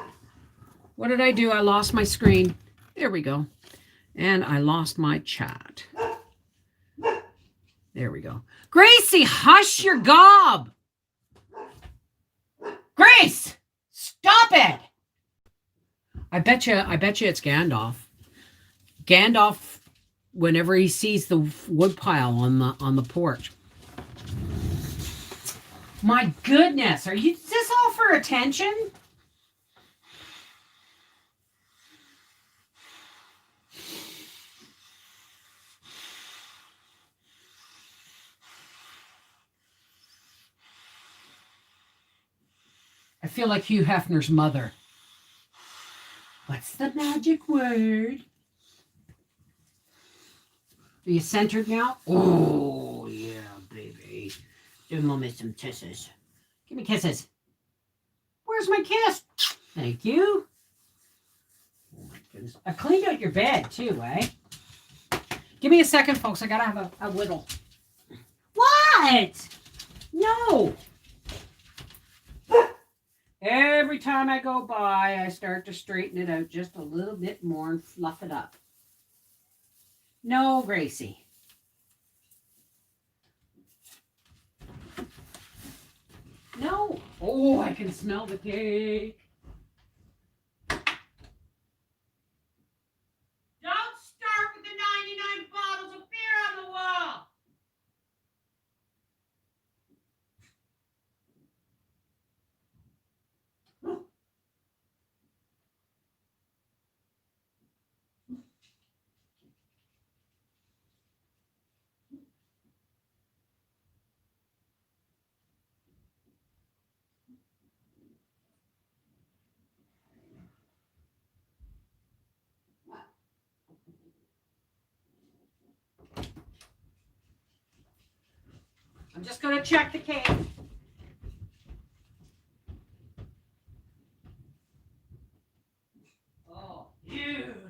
I lost my screen. There we go. And I lost my chat. There we go. Gracie, hush your gob. Grace, stop it. I bet you it's Gandalf. Gandalf, whenever he sees the wood pile on the porch. My goodness, is this all for attention? I feel like Hugh Hefner's mother. What's the magic word? Are you centered now? Oh, yeah, baby. Give Mommy some kisses. Give me kisses. Where's my kiss? Thank you. Oh, my goodness. I cleaned out your bed, too, eh? Give me a second, folks. I gotta have a whittle. What? No. Every time I go by, I start to straighten it out just a little bit more and fluff it up. No, Gracie. No. Oh, I can smell the cake. Don't start with the 99 bottles of beer on the wall. I'm just going to check the cake. Oh, beautiful.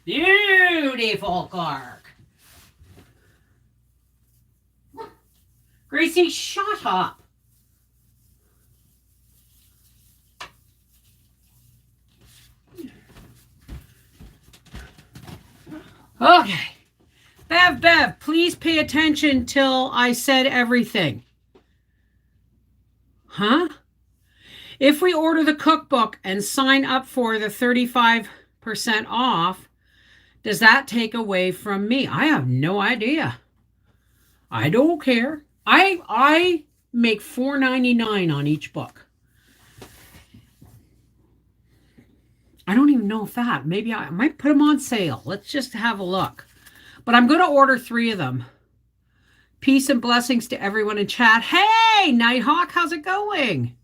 Beautiful, Clark. Gracie, shut up. Okay. Bev, please pay attention till I said everything. Huh? If we order the cookbook and sign up for the 35% off, does that take away from me? I have no idea. I don't care. I make $4.99 on each book. I don't even know if that. Maybe I might put them on sale. Let's just have a look. But I'm going to order 3 of them. Peace and blessings to everyone in chat. Hey, Nighthawk, how's it going?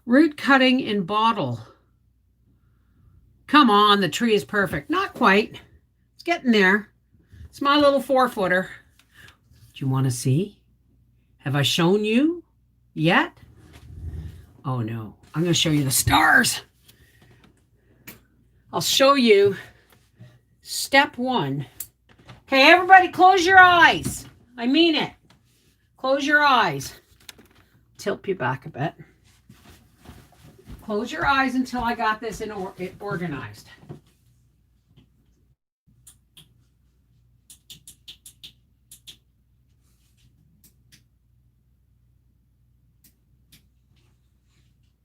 Root cutting in bottle. Come on, the tree is perfect. Not quite. It's getting there. It's my little 4-footer. Do you want to see? Have I shown you yet? Oh, no. I'm going to show you the stars. I'll show you step 1. Okay, everybody close your eyes. I mean it. Close your eyes. Tilt you back a bit. Close your eyes until I got this organized.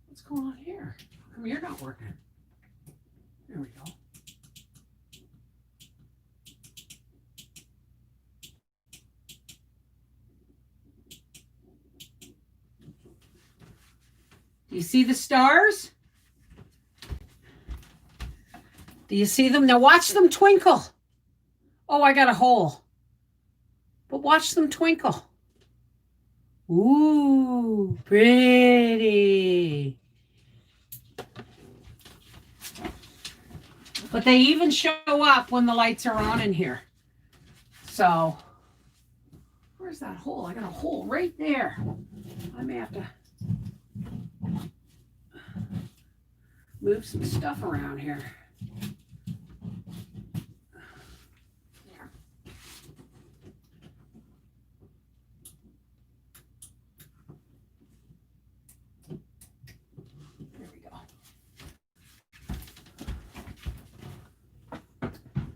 What's going on here? How come you're not working? There we go. Do you see the stars? Do you see them? Now watch them twinkle. Oh, I got a hole. But watch them twinkle. Ooh, pretty. But they even show up when the lights are on in here. So, where's that hole? I got a hole right there. I may have to move some stuff around here. There. There we go.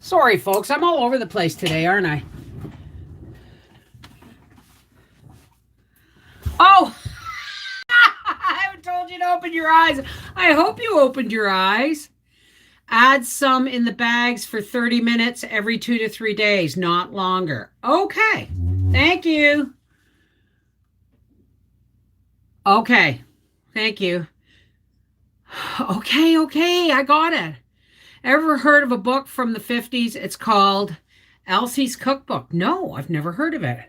Sorry, folks. I'm all over the place today, aren't I? Oh! I haven't told you to open your eyes. I hope you opened your eyes. Add some in the bags for 30 minutes every 2 to 3 days, not longer. Okay. Thank you. Okay. Thank you. Okay. I got it. Ever heard of a book from the 50s? It's called Elsie's Cookbook. No, I've never heard of it.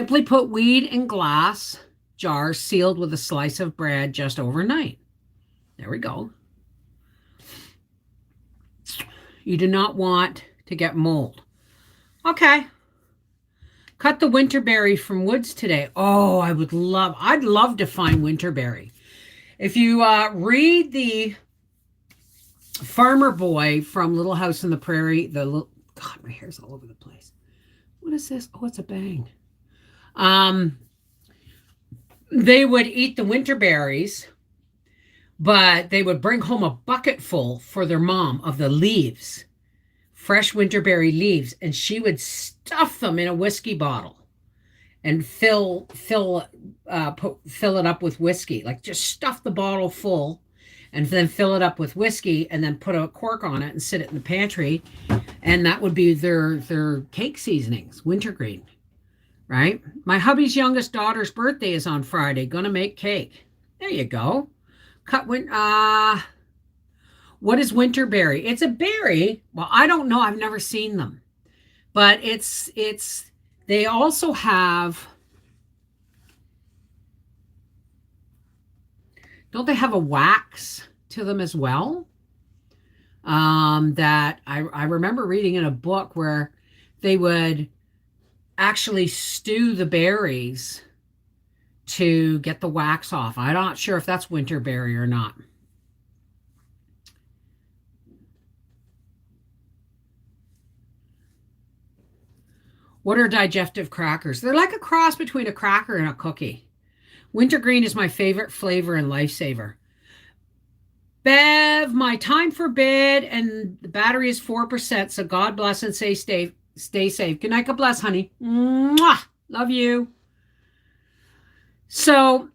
Simply put weed in glass jars sealed with a slice of bread just overnight. There we go. You do not want to get mold. Okay. Cut the winterberry from woods today. Oh, I'd love to find winterberry. If you read the Farmer Boy from Little House on the Prairie, God, my hair's all over the place. What is this? Oh, it's a bang. They would eat the winterberries, but they would bring home a bucket full for their mom of the leaves, fresh winterberry leaves, and she would stuff them in a whiskey bottle and fill it up with whiskey. Like just stuff the bottle full and then fill it up with whiskey and then put a cork on it and sit it in the pantry. And that would be their cake seasonings, wintergreen, right? My hubby's youngest daughter's birthday is on Friday. Gonna make cake. There you go. What is winterberry? It's a berry. Well, I don't know. I've never seen them. But they also have, don't they have a wax to them as well? That I remember reading in a book where they would actually stew the berries to get the wax off. I'm not sure if that's winterberry or not. What are digestive crackers? They're like a cross between a cracker and a cookie. Wintergreen is my favorite flavor and lifesaver. Bev, my time for bed and the battery is 4%. So God bless and stay safe. Good night. God bless, honey. Mwah! Love you. So,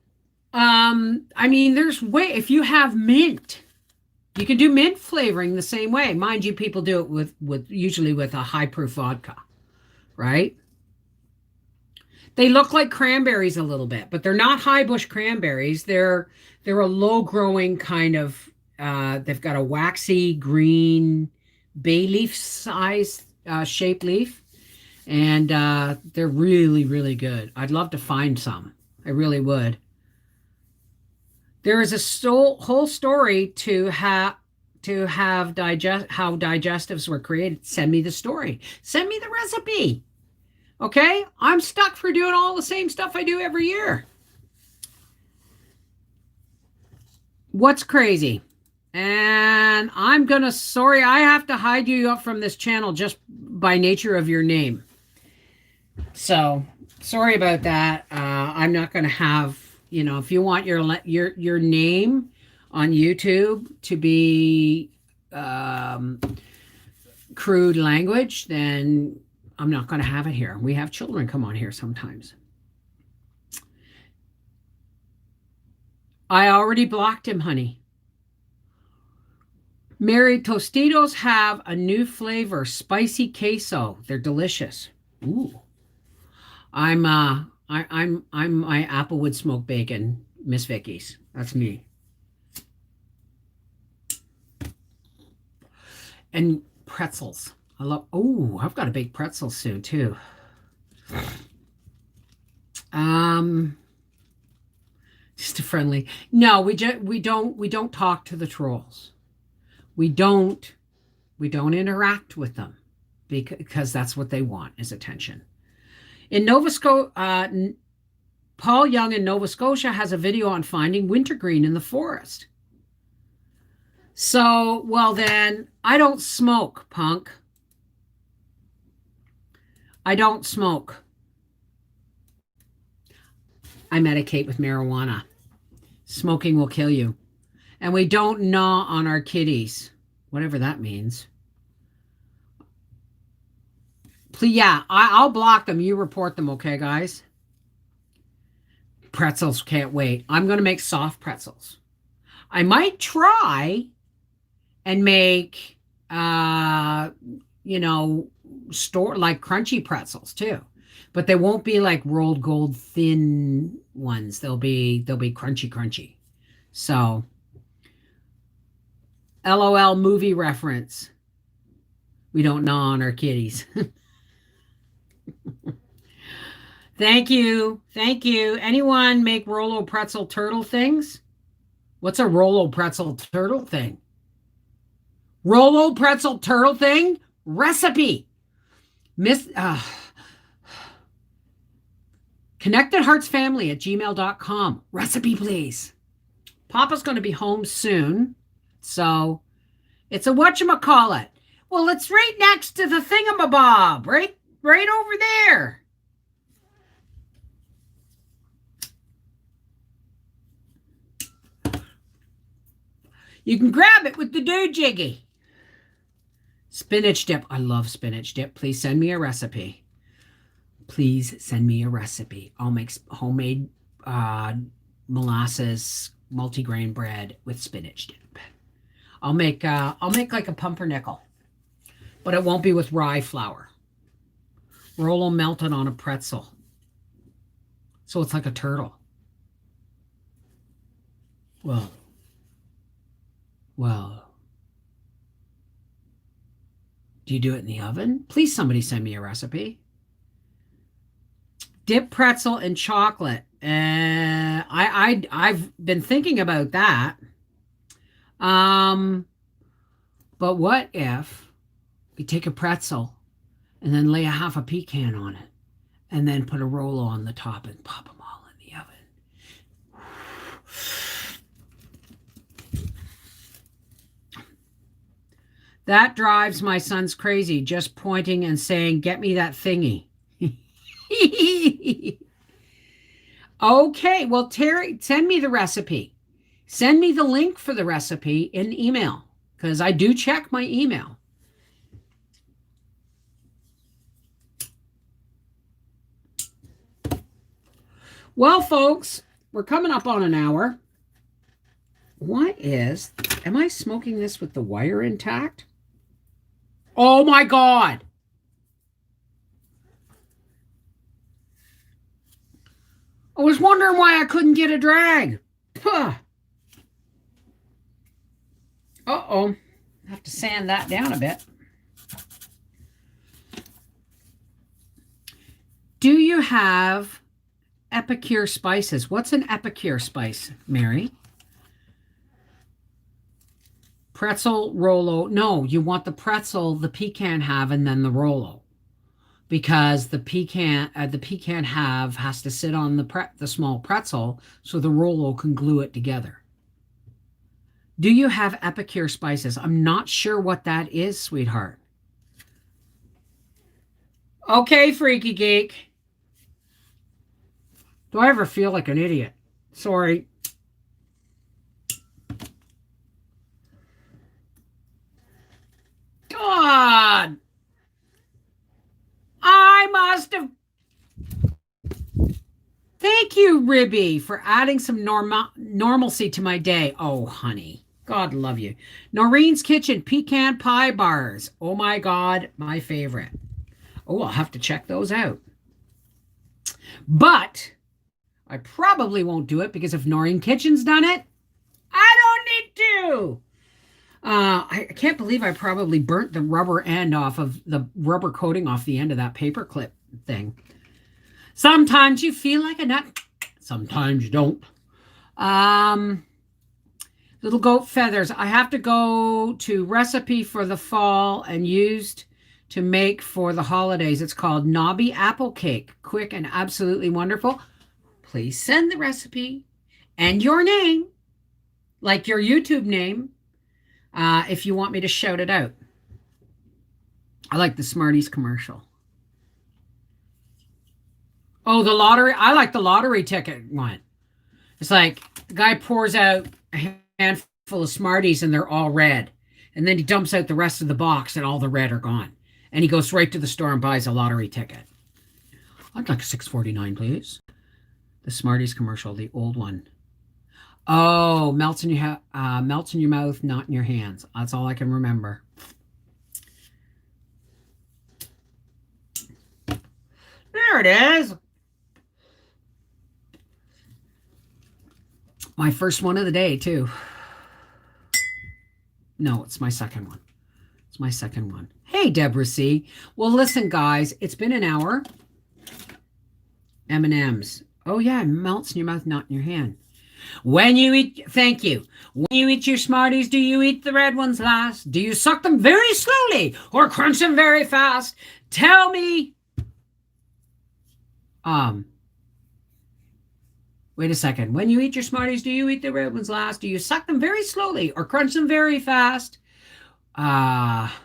I mean, if you have mint, you can do mint flavoring the same way. Mind you, people do it usually with a high proof vodka. Right? They look like cranberries a little bit, but they're not high bush cranberries. They're a low growing kind of, they've got a waxy green bay leaf size shaped leaf. And they're really, really good. I'd love to find some. I really would. There is a whole story to how digestives were created. Send me the story. Send me the recipe. Okay? I'm stuck for doing all the same stuff I do every year. What's crazy? And sorry, I have to hide you up from this channel just by nature of your name. So, sorry about that. I'm not going to have, if you want your name on YouTube to be crude language, then I'm not going to have it here. We have children come on here sometimes. I already blocked him, honey. Mary, Tostitos have a new flavor, spicy queso. They're delicious. Ooh. I'm my Applewood smoked bacon, Miss Vicky's. That's me. And pretzels. I've got to bake pretzels soon too. Just a friendly. No, we don't talk to the trolls. We don't interact with them because that's what they want is attention. In Nova Scotia, Paul Young in Nova Scotia has a video on finding wintergreen in the forest. So, well then, I don't smoke, punk. I don't smoke. I medicate with marijuana. Smoking will kill you. And we don't gnaw on our kitties, whatever that means. Please, yeah, I'll block them. You report them, okay, guys? Pretzels, can't wait. I'm going to make soft pretzels. I might try and make, store like crunchy pretzels too, but they won't be like rolled gold thin ones. They'll be crunchy. So, LOL movie reference. We don't gnaw on our kitties. Thank you. Thank you. Anyone make Rolo pretzel turtle things? What's a Rolo pretzel turtle thing? Rolo pretzel turtle thing recipe. Miss connectedheartsfamily@gmail.com. Recipe, please. Papa's going to be home soon. So it's a whatchamacallit. Well, it's right next to the thingamabob, right over there. You can grab it with the doohjiggy. Spinach dip. I love spinach dip. Please send me a recipe. Please send me a recipe. I'll make homemade molasses multigrain bread with spinach dip. I'll make like a pumpernickel, but it won't be with rye flour. Rolo melted on a pretzel, so it's like a turtle. Well. Do you do it in the oven? Please, somebody send me a recipe. Dip pretzel in chocolate. I've been thinking about that. But what if we take a pretzel and then lay a half a pecan on it, and then put a Rolo on the top and pop them all in the oven? That drives my sons crazy, just pointing and saying, "Get me that thingy." Okay, well, Terry, send me the recipe. Send me the link for the recipe in email, because I do check my email. Well, folks, we're coming up on an hour. Am I smoking this with the wire intact? Oh my God. I was wondering why I couldn't get a drag. Puh. Uh-oh. I have to sand that down a bit. Do you have Epicure spices? What's an Epicure spice, Mary? Pretzel, Rolo. No, you want the pretzel the pecan have and then the Rolo. Because the pecan have has to sit on the small pretzel so the Rolo can glue it together. Do you have Epicure spices? I'm not sure what that is, sweetheart. Okay, freaky geek. Do I ever feel like an idiot? Sorry. God. I must have. Thank you, Ribby, for adding some normalcy to my day. Oh, honey. God love you. Noreen's Kitchen pecan pie bars. Oh my God, my favorite. Oh, I'll have to check those out. But I probably won't do it because if Noreen Kitchen's done it, I don't need to. I can't believe I probably burnt the rubber end off of the rubber coating off the end of that paper clip thing. Sometimes you feel like a nut. Sometimes you don't. Little goat feathers. I have to go to recipe for the fall and used to make for the holidays. It's called Knobby Apple Cake. Quick and absolutely wonderful. Please send the recipe and your name, like your YouTube name, if you want me to shout it out. I like the Smarties commercial. Oh, the lottery. I like the lottery ticket one. It's like the guy pours out a handful of Smarties and they're all red. And then he dumps out the rest of the box and all the red are gone. And he goes right to the store and buys a lottery ticket. I'd like a $6.49, please. The Smarties commercial, the old one. Oh, melts in your mouth, not in your hands. That's all I can remember. There it is. My first one of the day, too. No, it's my second one. It's my second one. Hey, Deborah C. Well, listen, guys, it's been an hour. M&Ms. Oh yeah, it melts in your mouth, not in your hand. When you eat, thank you. When you eat your Smarties, do you eat the red ones last? Do you suck them very slowly or crunch them very fast? Tell me. Um, Wait a second. When you eat your Smarties, do you eat the red ones last? Do you suck them very slowly or crunch them very fast? Ah,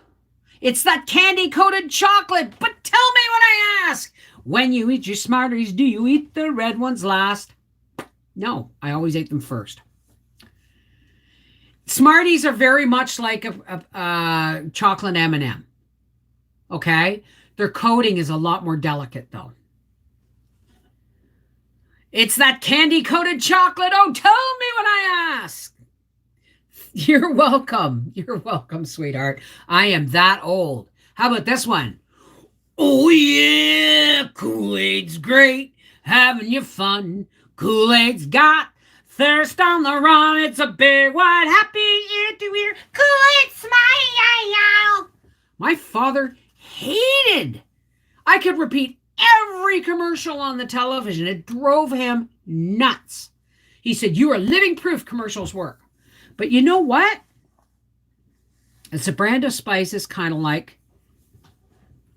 it's that candy coated chocolate. But tell me when I ask. When you eat your Smarties, do you eat the red ones last? No, I always ate them first. Smarties are very much like a chocolate M&M. Okay, their coating is a lot more delicate though. It's that candy coated chocolate. Oh, tell me when I ask. You're welcome. You're welcome, sweetheart. I am that old. How about this one? Oh yeah, Kool-Aid's great, having you fun. Kool-Aid's got thirst on the run. It's a big one, happy ear to ear. Kool-Aid smile. My father hated. I could repeat every commercial on the television. It drove him nuts. He said, "You are living proof commercials work." But you know what? It's a brand of spices, kind of like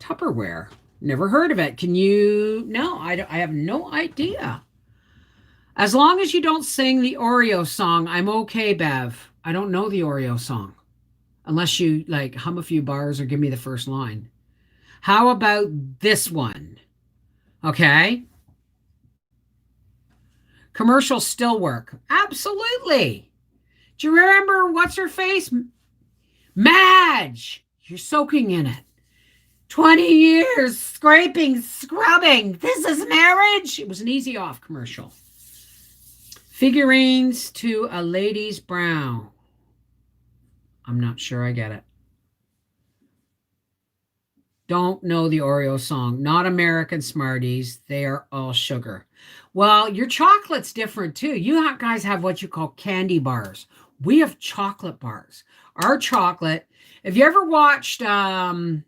Tupperware. Never heard of it. Can you? No, I have no idea. As long as you don't sing the Oreo song, I'm okay, Bev. I don't know the Oreo song. Unless you like hum a few bars or give me the first line. How about this one? Okay. Commercials still work. Absolutely. Do you remember what's her face? Madge. You're soaking in it. 20 years scraping, scrubbing. This is marriage. It was an easy off commercial. Figurines to a lady's brow. I'm not sure I get it. Don't know the Oreo song. Not American Smarties. They are all sugar. Well, your chocolate's different too. You guys have what you call candy bars. We have chocolate bars. Our chocolate. Have you ever watched the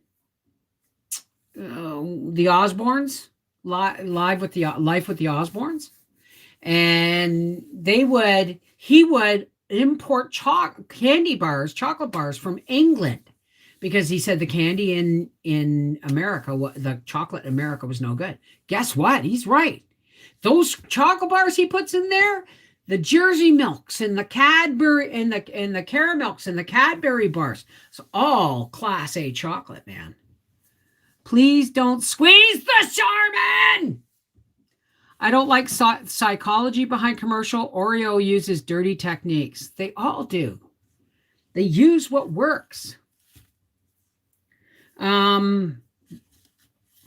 Osbournes? Live with the Life with the Osbournes? And he would import candy bars, chocolate bars from England because he said the candy in America, the chocolate in America was no good. Guess what? He's right. Those chocolate bars he puts in there, the Jersey Milks and the Cadbury and the Caramilks and the Cadbury bars, it's all Class A chocolate, man. Please don't squeeze the Charmin. I don't like psychology behind commercial. Oreo uses dirty techniques. They all do. They use what works.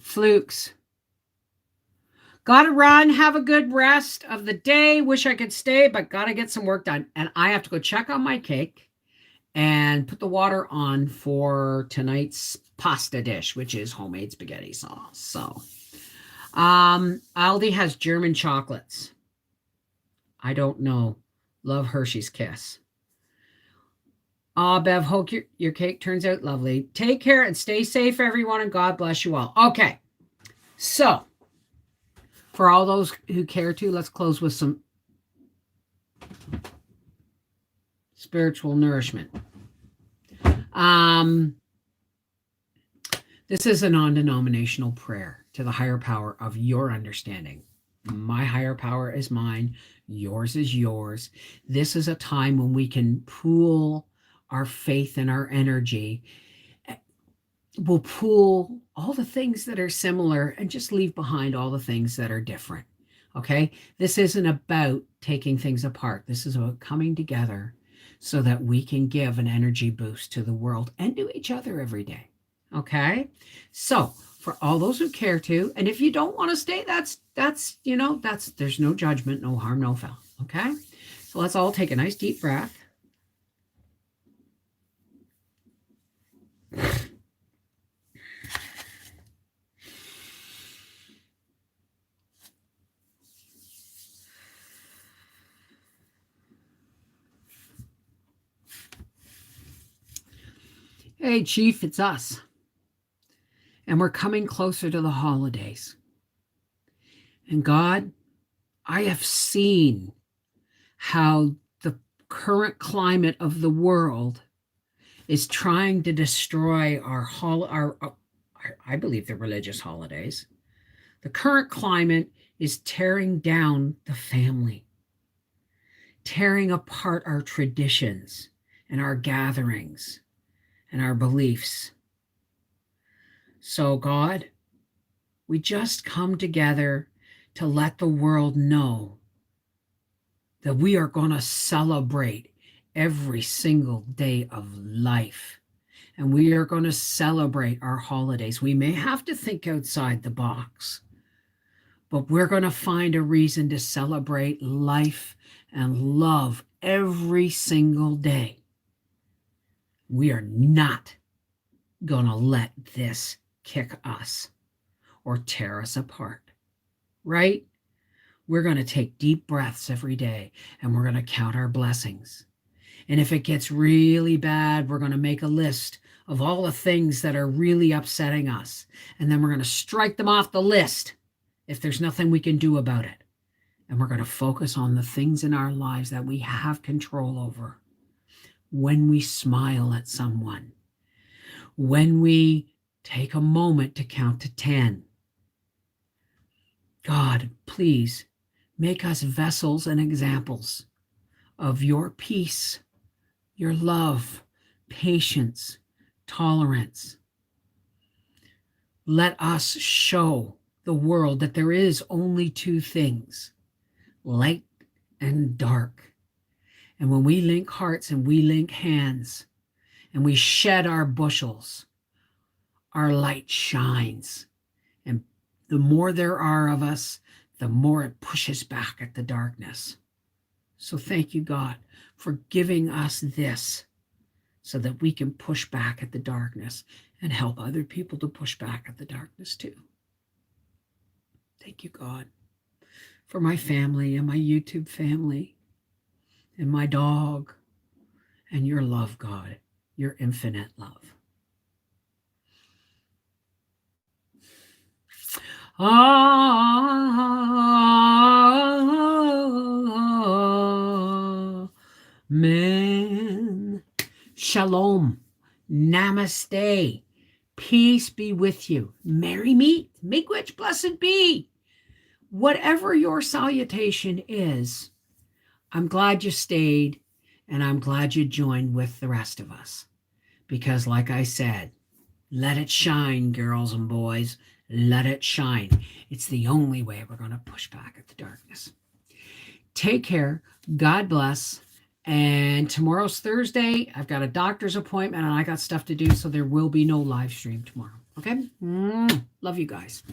Flukes. Gotta run. Have a good rest of the day. Wish I could stay, but gotta get some work done. And I have to go check on my cake and put the water on for tonight's pasta dish, which is homemade spaghetti sauce. So, Aldi has German chocolates. I don't know. Love Hershey's Kiss. Bev, hope your cake turns out lovely. Take care and stay safe, everyone, and God bless you all. Okay. So, for all those who care to, let's close with some spiritual nourishment. This is a non-denominational prayer to the higher power of your understanding. My higher power is mine. Yours is yours. This is a time when we can pool our faith and our energy. We'll pool all the things that are similar and just leave behind all the things that are different. Okay? This isn't about taking things apart. This is about coming together so that we can give an energy boost to the world and to each other every day. Okay? So, for all those who care to, and if you don't want to stay, that's there's no judgment, no harm, no foul. Okay? So let's all take a nice deep breath. Hey, Chief, it's us. And we're coming closer to the holidays. And God, I have seen how the current climate of the world is trying to destroy I believe the religious holidays. The current climate is tearing down the family, tearing apart our traditions and our gatherings and our beliefs. So, God, we just come together to let the world know that we are going to celebrate every single day of life. And we are going to celebrate our holidays. We may have to think outside the box, but we're going to find a reason to celebrate life and love every single day. We are not going to let this kick us or tear us apart, right? We're going to take deep breaths every day, and we're going to count our blessings. And if it gets really bad, we're going to make a list of all the things that are really upsetting us. And then we're going to strike them off the list if there's nothing we can do about it. And we're going to focus on the things in our lives that we have control over. When we smile at someone, when we take a moment to count to 10. God, please make us vessels and examples of your peace, your love, patience, tolerance. Let us show the world that there is only two things, light and dark. And when we link hearts and we link hands and we shed our bushels, our light shines. And the more there are of us, the more it pushes back at the darkness. So thank you, God, for giving us this so that we can push back at the darkness and help other people to push back at the darkness too. Thank you, God, for my family and my YouTube family and my dog and your love, God, your infinite love. Amen. Shalom. Namaste. Peace be with you. Merry meet. Miigwech blessed be. Whatever your salutation is, I'm glad you stayed, and I'm glad you joined with the rest of us. Because like I said, let it shine, girls and boys. Let it shine. It's the only way we're going to push back at the darkness. Take care. God bless. And tomorrow's Thursday. I've got a doctor's appointment and I got stuff to do, so there will be no live stream tomorrow. Okay? Love you guys.